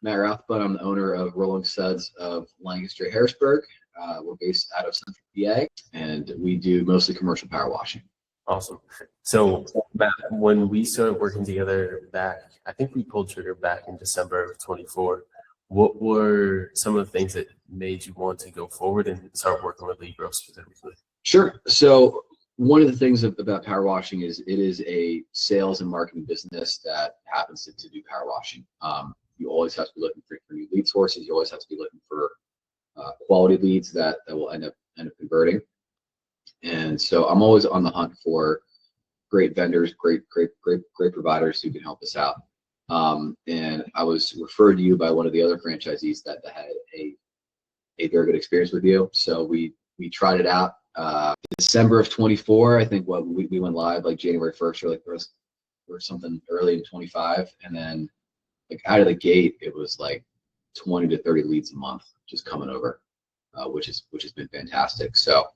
Matt Rathbun. I'm the owner of Rolling Suds of Lancaster, Harrisburg. We're based out of Central PA, and we do mostly commercial power washing. Awesome. So, Matt, when we started working together back, I think we pulled trigger back in December of 24. What were some of the things that made you want to go forward and start working with Leadgrove specifically? Sure. So one of the things about power washing is it is a sales and marketing business that happens to do power washing. You always have to be looking for new lead sources. You always have to be looking for quality leads that will end up converting. And so I'm always on the hunt for great vendors, great providers who can help us out. And I was referred to you by one of the other franchisees that had a very good experience with you. So we tried it out. December of 24, I think we went live like January 1st or something early in 25. And then like out of the gate, it was like 20 to 30 leads a month just coming over, which has been fantastic. So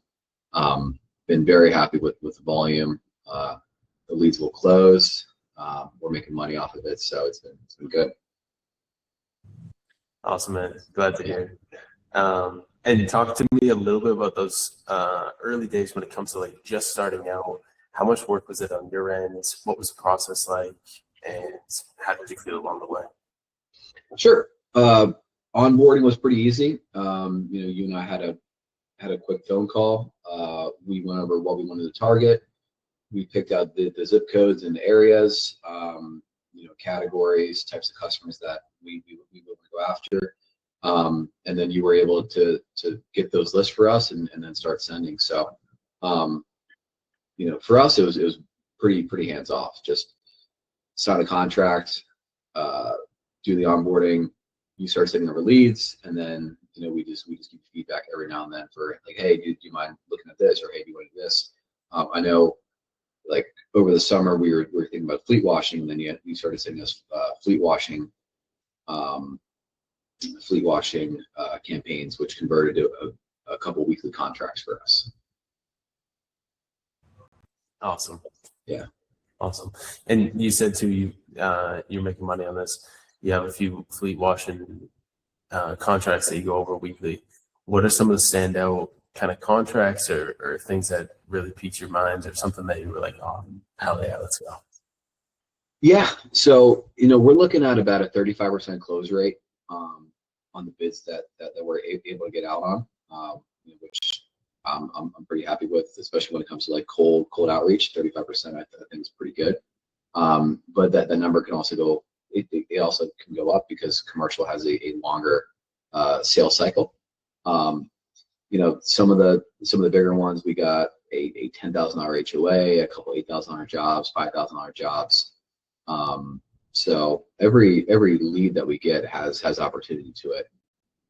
been very happy with the volume. The leads will close. We're making money off of it, so it's been good. Awesome, man. Glad to hear. And talk to me a little bit about those early days when it comes to like just starting out. How much work was it on your end? What was the process like? And how did you feel along the way? Sure. Onboarding was pretty easy. You and I had a quick phone call. We went over what we wanted to target. We picked out the zip codes and the areas, categories, types of customers that we would go after. And then you were able to get those lists for us and then start sending. So, for us, it was pretty hands off. Just sign a contract, do the onboarding. You start sending over leads, and then we just give feedback every now and then for like, hey, do you mind looking at this, or hey, do you want to do this? I know, like over the summer, we were thinking about fleet washing, and then you started sending us fleet washing campaigns, which converted to a couple weekly contracts for us. Awesome. Yeah. Awesome. And you said too, you're making money on this. You have a few fleet washing contracts that you go over weekly. What are some of the standout kind of contracts or things that really piqued your mind, or something that you were like, oh, hell yeah, let's go? Yeah. So, we're looking at about a 35% close rate on the bids that we're able to get out on, which I'm pretty happy with, especially when it comes to like cold outreach. 35% I think is pretty good. But that number can also go, it also can go up because commercial has a longer sales cycle. Some of the bigger ones, we got a $10,000 HOA, a couple $8,000 jobs, $5,000 jobs. So every lead that we get has opportunity to it.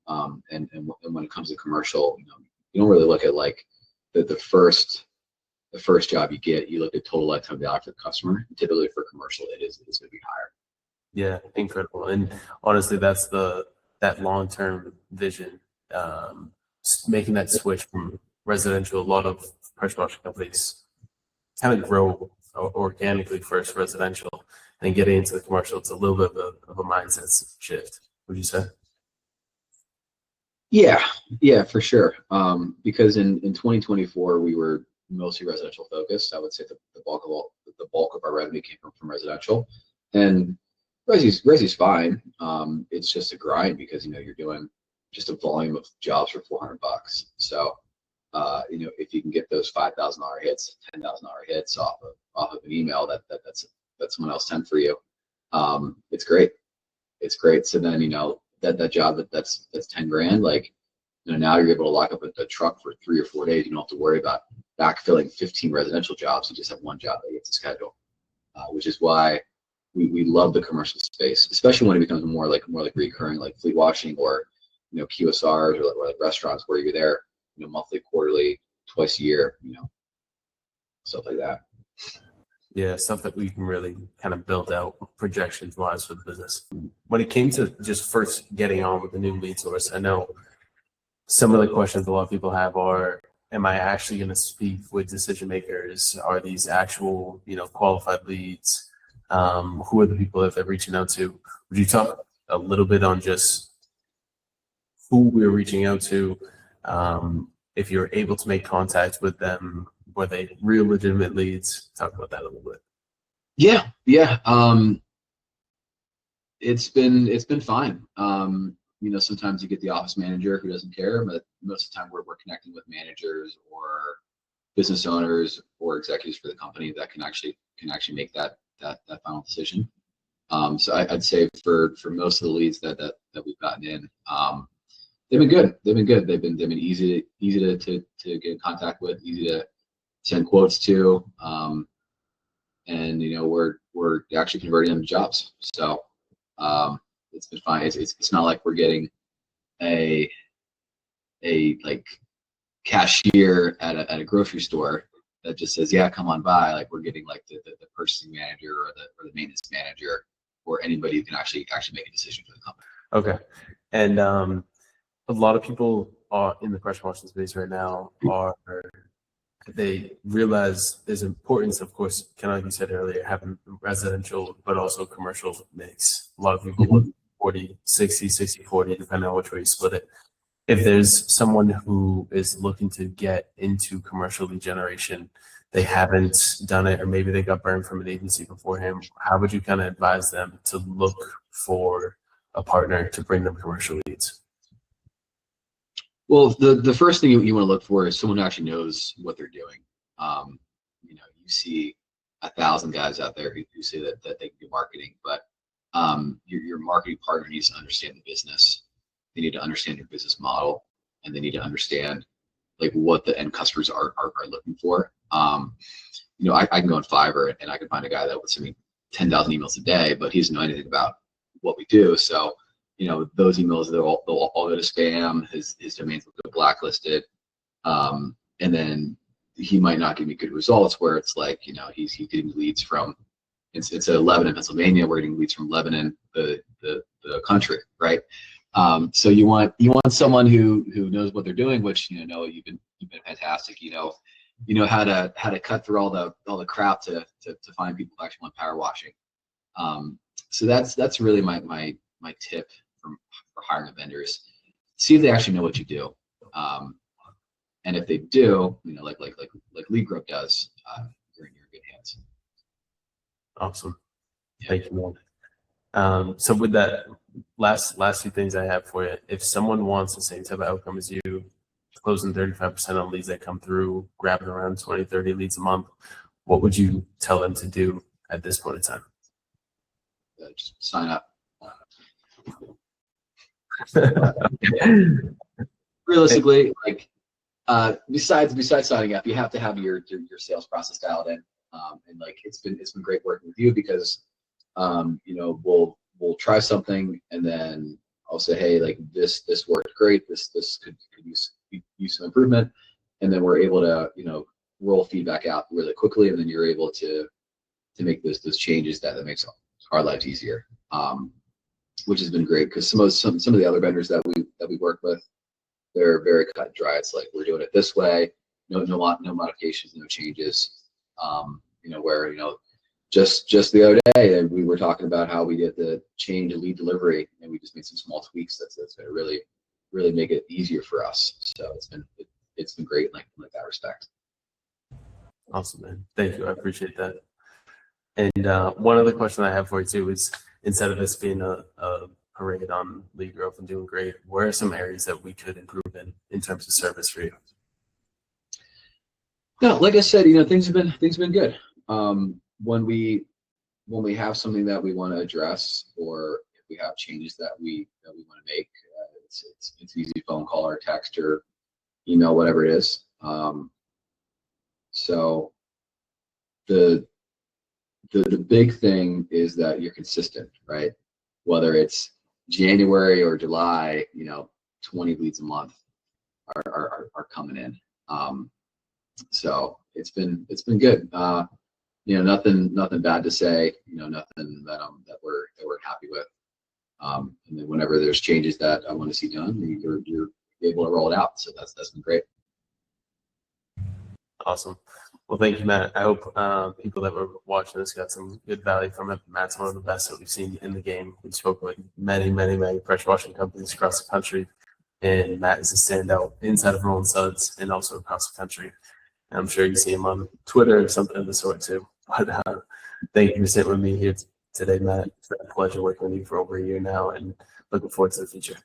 And when it comes to commercial, you don't really look at like the first job you get. You look at total lifetime value for the customer. Typically for commercial, it's going to be higher. Yeah, incredible. And honestly, that's that long-term vision. Making that switch from residential, a lot of pressure washing companies kind of grow organically first residential, and getting into the commercial, it's a little bit of a mindset shift, would you say? Yeah, for sure. Because in 2024, we were mostly residential focused. I would say the bulk of our revenue came from residential, and resi's fine. It's just a grind because you're doing just a volume of jobs for $400. So if you can get those $5,000 hits, $10,000 hits off of an email that's someone else sent for you, it's great. So then that job that's 10 grand, like now you're able to lock up a truck for 3 or 4 days. You don't have to worry about backfilling 15 residential jobs. You just have one job that you get to schedule, which is why we love the commercial space, especially when it becomes more like recurring, like fleet washing or QSRs or like restaurants where you're there monthly, quarterly, twice a year, stuff like that. Yeah, stuff that we can really kind of build out projections wise for the business. When it came to just first getting on with the new lead source, I know some of the questions a lot of people have are, am I actually going to speak with decision makers? Are these actual, qualified leads? Who are the people that they're reaching out to? Would you talk a little bit on just who we're reaching out to, if you're able to make contact with them, were they real legitimate leads? Talk about that a little bit. Yeah. It's been fine. Sometimes you get the office manager who doesn't care, but most of the time we're connecting with managers or business owners or executives for the company that can actually make that final decision. So I'd say for most of the leads that we've gotten in, they've been good. They've been easy to get in contact with, easy to send quotes to, and we're actually converting them to jobs. So it's been fine. It's not like we're getting a like cashier at a grocery store that just says, yeah, come on by. Like we're getting like the purchasing manager or the maintenance manager or anybody who can actually make a decision for the company. Okay. And a lot of people are in the pressure washing space right now they realize there's importance, of course, kind of like you said earlier, having residential but also commercial mix. A lot of people look 40, 60, 60, 40, depending on which way you split it. If there's someone who is looking to get into commercial lead generation, they haven't done it, or maybe they got burned from an agency beforehand, how would you kind of advise them to look for a partner to bring them commercial leads? Well, the first thing you want to look for is someone who actually knows what they're doing. You see 1,000 guys out there who say that they can do marketing, but your marketing partner needs to understand the business. They need to understand your business model, and they need to understand like what the end customers are looking for. I can go on Fiverr and I can find a guy that would send me 10,000 emails a day, but he doesn't know anything about what we do. So those emails, they'll all go to spam. His domains will go blacklisted, and then he might not give me good results. Where it's like he's getting leads from it's Lebanon, Pennsylvania. We're getting leads from Lebanon, the country, right? So you want someone who knows what they're doing, which you've been fantastic. You know how to cut through all the crap to find people who actually want power washing. So that's really my tip for hiring vendors. See if they actually know what you do, and if they do, like Leadgrove does, you're in your good hands. Awesome. Yeah. Thank you, man. So with that, last few things I have for you. If someone wants the same type of outcome as you, closing 35% on leads that come through, grabbing around 20, 30 leads a month, what would you tell them to do at this point in time? Just sign up. Realistically, like besides signing up, you have to have your sales process dialed in, and like it's been great working with you because we'll try something and then I'll say, hey, like this worked great, this could use some improvement, and then we're able to roll feedback out really quickly, and then you're able to make those changes that makes our lives easier. Which has been great because some of the other vendors that we work with, they're very cut and dry. It's like we're doing it this way, no modifications, no changes. Where just the other day we were talking about how we did the change in lead delivery, and we just made some small tweaks that's going to really make it easier for us. So it's been great in like that respect. Awesome, man. Thank you. I appreciate that. And one other question I have for you too is, instead of this being a parade on Leadgrove and doing great, where are some areas that we could improve in terms of service for you? No, like I said, things have been good. When we have something that we want to address, or if we have changes that we want to make, it's easy phone call or text or email, whatever it is. So the big thing is that you're consistent, right? Whether it's January or July, 20 leads a month are coming in. So it's been good. Nothing bad to say. Nothing that we're happy with. And then whenever there's changes that I want to see done, you're able to roll it out. So that's been great. Awesome. Well, thank you, Matt. I hope people that were watching this got some good value from it. Matt's one of the best that we've seen in the game. We spoke with many pressure washing companies across the country, and Matt is a standout inside of Rolling Suds and also across the country. And I'm sure you see him on Twitter or something of the sort too. But thank you for sitting with me here today, Matt. It's been a pleasure working with you for over a year now, and looking forward to the future.